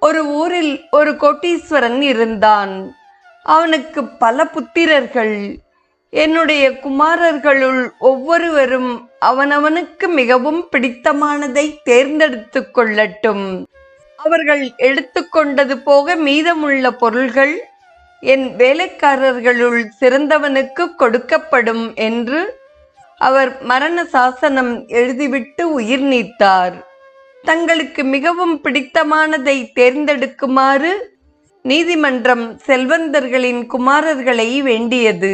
ஒரு ஊரில் ஒரு கோட்டீஸ்வரன் இருந்தான். அவனுக்கு பல புத்திரர்கள். என்னுடைய குமாரர்களுள் ஒவ்வொருவரும் அவனவனுக்கு மிகவும் பிடித்தமானதை தேர்ந்தெடுத்து கொள்ளட்டும். அவர்கள் எடுத்துக்கொண்டது போக மீதமுள்ள பொருள்கள் என் வேலைக்காரர்களுள் சிறந்தவனுக்கு கொடுக்கப்படும் என்று அவர் மரண சாசனம் எழுதிவிட்டு உயிர் நீத்தார். தங்களுக்கு மிகவும் பிடித்தமானதை தேர்ந்தெடுக்குமாறு நீதிமன்றம் செல்வந்தர்களின் குமாரர்களை வேண்டியது.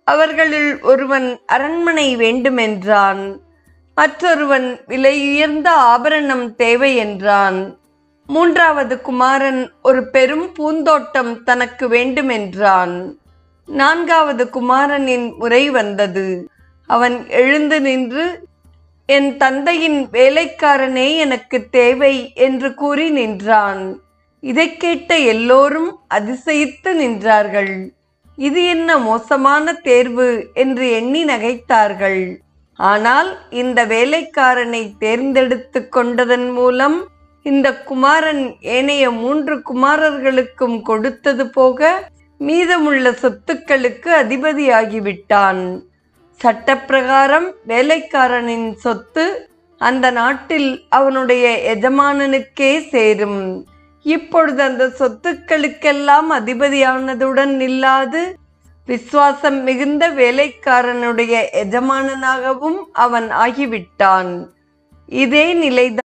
அவர்களுள் ஒருவன் அரண்மனை வேண்டுமென்றான். மற்றொருவன் விலையுயர்ந்த ஆபரணம் தேவை என்றான். மூன்றாவது குமாரன் ஒரு பெரும் பூந்தோட்டம் தனக்கு வேண்டுமென்றான். நான்காவது குமாரனின் முறை வந்தது. அவன் எழுந்து நின்று, என் தந்தையின் வேலைக்காரனே எனக்கு தேவை என்று கூறி நின்றான். இதை கேட்ட எல்லோரும் அதிசயித்து நின்றார்கள். இது என்ன மோசமான தேர்வு என்று எண்ணி நகைத்தார்கள். ஆனால் இந்த வேலைக்காரனை தேர்ந்தெடுத்து கொண்டதன் மூலம் இந்த குமாரன் ஏனைய 3 குமாரர்களுக்கும் கொடுத்தது போக மீதமுள்ள சொத்துக்களுக்கு அதிபதியாகிவிட்டான். சட்டப்பிரகாரம் வேலைக்காரனின் சொத்து அந்த நாட்டில் அவனுடைய எஜமானனுக்கே சேரும். இப்பொழுது அந்த சொத்துக்களுக்கெல்லாம் அதிபதியானதுடன் நில்லாது விசுவாசம் மிகுந்த வேலைக்காரனுடைய எஜமானனாகவும் அவன் ஆகிவிட்டான். இதே நிலைதான்